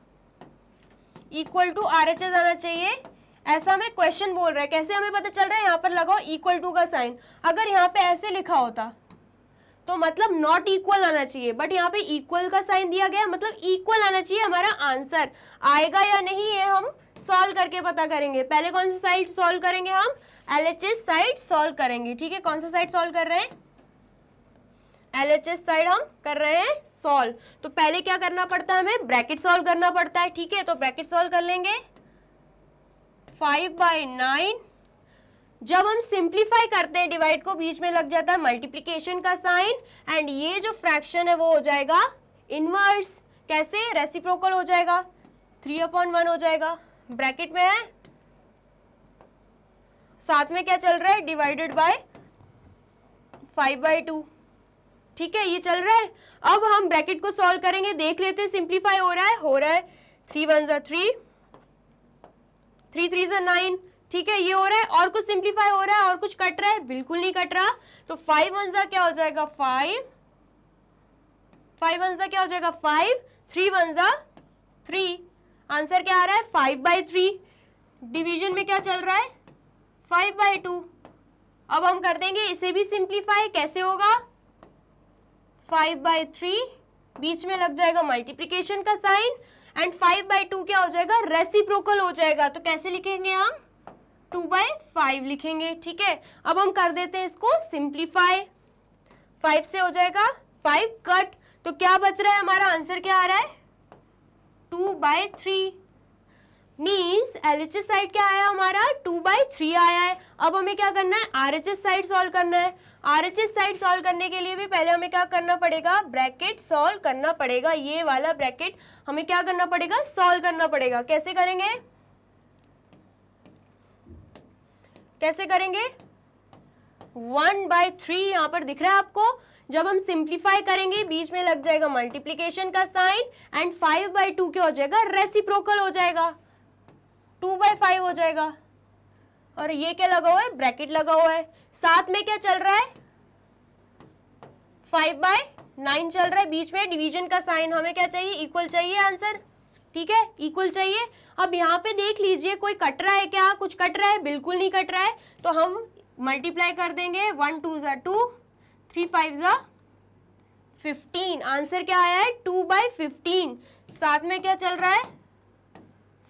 इक्वल टू RHS आना चाहिए, ऐसा हमें क्वेश्चन बोल रहा है। कैसे हमें पता चल रहा है? यहाँ पर लगाओ इक्वल टू का साइन। अगर यहाँ पे ऐसे लिखा होता तो मतलब नॉट इक्वल आना चाहिए, बट यहाँ पे इक्वल का साइन दिया गया, मतलब इक्वल आना चाहिए। हमारा आंसर आएगा या नहीं ये हम सॉल्व करके पता करेंगे। पहले कौन सी साइड सॉल्व करेंगे? हम LHS साइड सॉल्व करेंगे। ठीक है, कौन सा साइड सॉल्व कर रहे हैं? LHS साइड हम कर रहे हैं सॉल्व। तो पहले क्या करना पड़ता है? हमें ब्रैकेट सॉल्व करना पड़ता है। ठीक है, तो ब्रैकेट सॉल्व कर लेंगे। 5/9। जब हम सिंप्लीफाई करते हैं डिवाइड को, बीच में लग जाता है मल्टीप्लिकेशन का साइन, एंड ये जो फ्रैक्शन है वो हो जाएगा इनवर्स। कैसे? रेसिप्रोकल हो जाएगा, 3/1 हो जाएगा। ब्रैकेट में है, साथ में क्या चल रहा है? Divided by 5/2। ठीक है, ये चल रहा है। अब हम ब्रैकेट को सॉल्व करेंगे, देख लेते हैं सिंप्लीफाई हो रहा है। 3 1 3, 3 3 9। ठीक है, ये हो रहा है। और कुछ सिंप्लीफाई हो रहा है और कुछ कट रहा है? बिल्कुल नहीं कट रहा। तो 5 1 क्या हो जाएगा? 5 5 1 क्या हो जाएगा? 5 3 1 3। आंसर क्या आ रहा है? 5/3। डिवीजन में क्या चल रहा है? 5/2। अब हम कर देंगे इसे भी सिंप्लीफाई। कैसे होगा? 5/3, बीच में लग जाएगा मल्टीप्लिकेशन का साइन, एंड 5/2 क्या हो जाएगा? रेसिप्रोकल हो जाएगा। तो कैसे लिखेंगे हम? 2/5 लिखेंगे। ठीक है, अब हम कर देते हैं इसको सिंप्लीफाई। 5 से हो जाएगा 5 कट, तो क्या बच रहा है? हमारा आंसर क्या आ रहा है? 2/3। मीन्स LHS साइड क्या आया हमारा? 2/3 आया है। अब हमें क्या करना है? RHS साइड सॉल्व करना है। RHS साइड सॉल्व करने के लिए भी पहले हमें क्या करना पड़ेगा? ब्रैकेट सॉल्व करना पड़ेगा। ये वाला ब्रैकेट हमें क्या करना पड़ेगा? सॉल्व करना पड़ेगा। कैसे करेंगे? कैसे करेंगे? 1/3 यहाँ पर दिख रहा है आपको। जब हम सिंप्लीफाई करेंगे बीच में लग जाएगा मल्टीप्लिकेशन का साइन, एंड 5/2 क्या हो जाएगा? रेसिप्रोकल हो जाएगा, 2/5 हो जाएगा। और ये क्या लगा हुआ है? ब्रैकेट लगा हुआ है। साथ में क्या चल रहा है? 5/9 चल रहा है। बीच में डिवीजन का साइन, हमें क्या चाहिए? इक्वल चाहिए आंसर। ठीक है, इक्वल चाहिए। अब यहाँ पे देख लीजिए कोई कट रहा है क्या? कुछ कट रहा है? बिल्कुल नहीं कट रहा है। तो हम मल्टीप्लाई कर देंगे। 1 2 2, 3 5 15। आंसर क्या आया है? 2/15। साथ में क्या चल रहा है?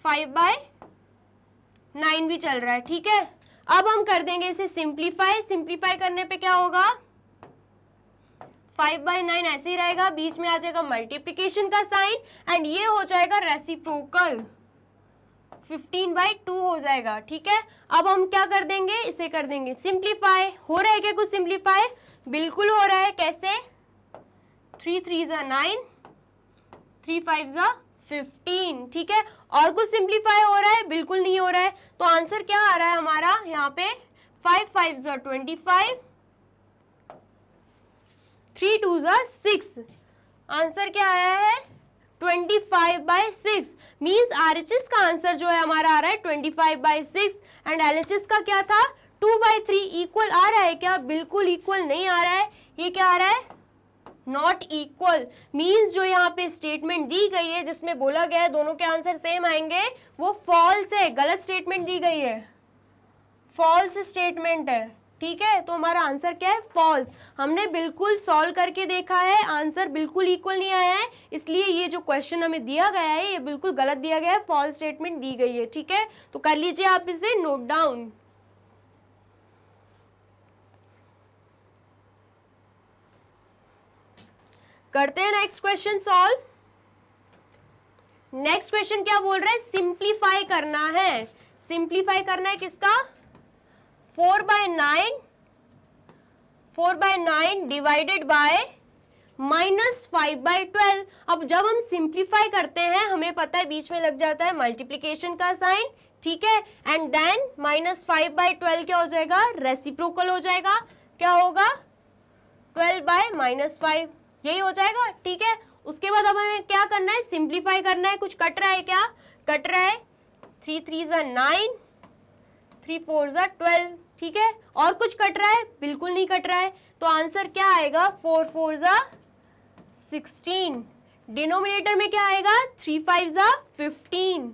5/9 भी चल रहा है। ठीक है, अब हम कर देंगे इसे सिंप्लीफाई। सिंप्लीफाई करने पे क्या होगा? 5/9 ऐसे ही रहेगा, बीच में आ जाएगा मल्टीप्लिकेशन का साइन, एंड ये हो जाएगा रेसिप्रोकल, 15/2 हो जाएगा। ठीक है, अब हम क्या कर देंगे? इसे कर देंगे सिंप्लीफाई। हो रहा है क्या कुछ सिंप्लीफाई? बिल्कुल हो रहा है। कैसे? 3 3 9, 3 5 15। ठीक है, और कुछ सिंप्लीफाई हो रहा है? बिल्कुल नहीं हो रहा है। तो आंसर क्या आ रहा है हमारा यहाँ पे? 5 5 25, 3 2 6। आंसर क्या आया है? 25/6। मीन्स RHS का आंसर जो है हमारा आ रहा है 25/6, एंड LHS का क्या था? 2/3। इक्वल आ रहा है क्या? बिल्कुल इक्वल नहीं आ रहा है। ये क्या आ रहा है? नॉट इक्वल मीन्स जो यहाँ पे स्टेटमेंट दी गई है जिसमें बोला गया है दोनों के आंसर सेम आएंगे वो फॉल्स है, गलत स्टेटमेंट दी गई है, फॉल्स स्टेटमेंट है, ठीक है। तो हमारा आंसर क्या है, फॉल्स। हमने बिल्कुल सॉल्व करके देखा है, आंसर बिल्कुल इक्वल नहीं आया है, इसलिए ये जो क्वेश्चन हमें दिया गया है ये बिल्कुल गलत दिया गया है, फॉल्स स्टेटमेंट दी गई है, ठीक है। तो कर लीजिए आप इसे नोट डाउन। करते हैं next question solve. Next question क्या बोल रहा है, सिंप्लीफाई करना है। सिंप्लीफाई करना है किसका, 4/9 डिवाइडेड बाय -5/12। अब जब हम सिंप्लीफाई करते हैं हमें पता है बीच में लग जाता है मल्टीप्लीकेशन का साइन, ठीक है। एंड देन -5/12 क्या हो जाएगा, रेसिप्रोकल हो जाएगा, क्या होगा 12/-5, यही हो जाएगा, ठीक है। उसके बाद अब हमें क्या करना है, सिंप्लीफाई करना है। कुछ कट रहा है क्या, कट रहा है, 3 3 9, 3 4 12, ठीक है। और कुछ कट रहा है, बिल्कुल नहीं कट रहा है। तो आंसर क्या आएगा, 4 4 16। डिनोमिनेटर में क्या आएगा, 3 5 15।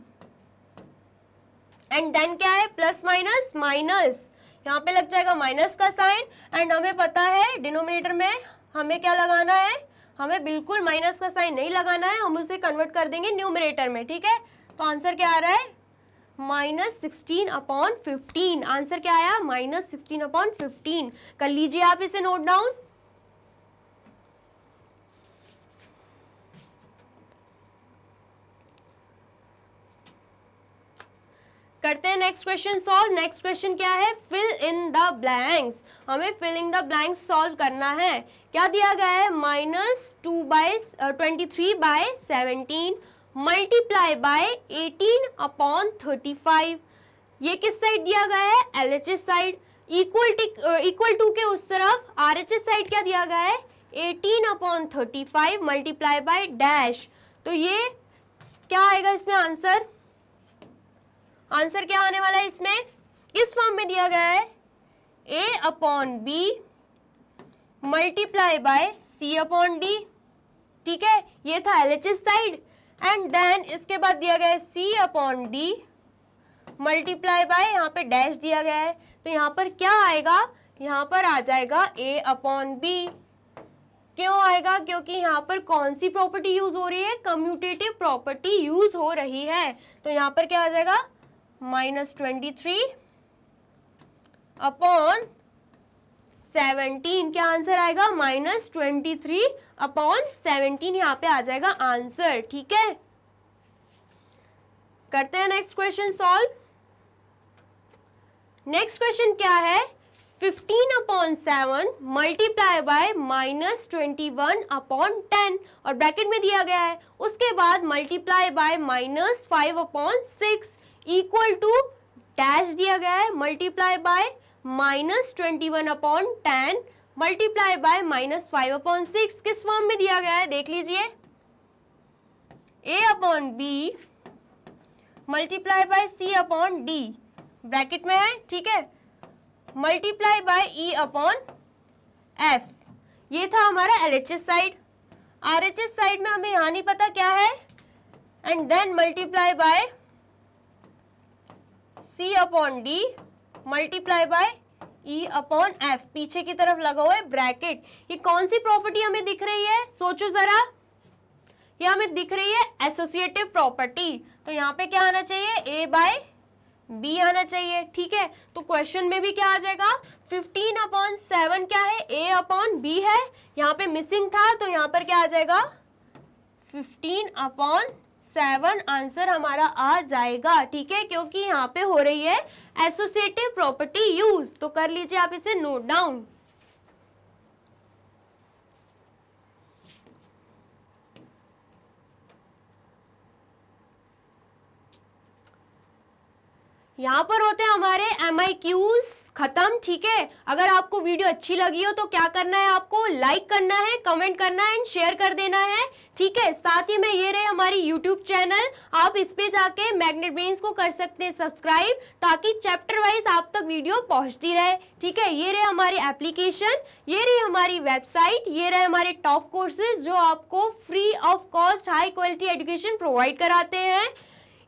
एंड देन क्या है, प्लस माइनस माइनस, यहाँ पे लग जाएगा माइनस का साइन। एंड हमें पता है डिनोमिनेटर में हमें क्या लगाना है, हमें बिल्कुल माइनस का साइन नहीं लगाना है, हम उसे कन्वर्ट कर देंगे न्यूमरेटर में, ठीक है। तो आंसर क्या आ रहा है, -16/15। आंसर क्या आया, -16/15। कर लीजिए आप इसे नोट डाउन। करते हैं next question solve. Next question क्या है, फिल इन द ब्लैंक्स। हमें fill in the blanks solve करना है। क्या दिया गया है, -23/17 मल्टीप्लाई बाय 18/35। ये किस साइड दिया गया है, LHS साइड। इक्वल टू के उस तरफ RHS साइड क्या दिया गया है, 18/35 मल्टीप्लाई बाय डैश। तो ये क्या आएगा इसमें आंसर, आंसर क्या आने वाला है इसमें, किस फॉर्म में दिया गया है, A/B मल्टीप्लाई बाय C/D, ठीक है। ये था LHS साइड। एंड देन इसके बाद दिया गया है C/D मल्टीप्लाई बाय, यहाँ पे डैश दिया गया है। तो यहाँ पर क्या आएगा, यहाँ पर आ जाएगा A/B। क्यों आएगा, क्योंकि यहाँ पर कौन सी प्रॉपर्टी यूज हो रही है, कम्यूटेटिव प्रॉपर्टी यूज हो रही है। तो यहाँ पर क्या आ जाएगा, -23/17। क्या आंसर आएगा, -23/17 यहाँ पे आ जाएगा आंसर, ठीक है। करते हैं next question solve. Next question क्या है, 15/7 मल्टीप्लाई बाय -21/10 और ब्रैकेट में दिया गया है। उसके बाद multiply by -5/6 equal to dash दिया गया है, मल्टीप्लाई बाय -21/10 मल्टीप्लाई बाय -5/6। किस फॉर्म में दिया गया है देख लीजिए, A/B multiply by C/D bracket में है, ठीक है, मल्टीप्लाई बाय E/F। ये था हमारा LHS साइड। RHS साइड में हमें यहाँ नहीं पता क्या है। And then multiply by C/D multiply by E/F, पीछे की तरफ लगा हुआ है ब्रैकेट। ये कौन सी प्रॉपर्टी हमें दिख रही है, सोचो जरा। ये हमें दिख रही है एसोसिएटिव प्रॉपर्टी। तो यहाँ पे क्या आना चाहिए, A/B आना चाहिए, ठीक है। तो क्वेश्चन में भी क्या आ जाएगा, 15/7 क्या है, A/B है, यहाँ पे मिसिंग था, तो यहाँ पर क्या आ जाएगा 15/7 आंसर हमारा आ जाएगा, ठीक है, क्योंकि यहाँ पे हो रही है एसोसिएटिव प्रॉपर्टी यूज। तो कर लीजिए आप इसे नोट डाउन। यहाँ पर होते हैं हमारे MIQs, खत्म। ठीक है, अगर आपको वीडियो अच्छी लगी हो तो क्या करना है, आपको लाइक करना है, कमेंट करना है एंड शेयर कर देना है। ठीक है, साथ ही में ये रहे हमारी यूट्यूब चैनल, आप इस पे जाके मैग्नेट ब्रेन्स को कर सकते हैं सब्सक्राइब, ताकि चैप्टर वाइज आप तक वीडियो पहुंचती रहे। ठीक है, ये रहे हमारी एप्लीकेशन, ये रही हमारी वेबसाइट, ये रहे हमारे टॉप कोर्सेज जो आपको free of cost high quality education provide कराते हैं।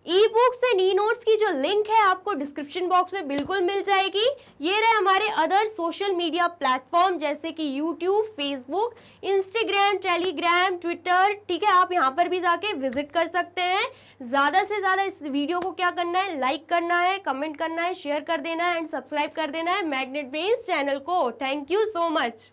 E books and e notes की जो लिंक है आपको डिस्क्रिप्शन बॉक्स में बिल्कुल मिल जाएगी। ये रहे हमारे अदर सोशल मीडिया प्लेटफॉर्म जैसे कि YouTube, Facebook, Instagram, Telegram, Twitter. ठीक है, आप यहाँ पर भी जाके विजिट कर सकते हैं। ज़्यादा से ज़्यादा इस वीडियो को क्या करना है, लाइक करना है, कमेंट करना है, शेयर कर देना है एंड सब्सक्राइब कर देना है मैग्नेट ब्रेन्स चैनल को। Thank you so much.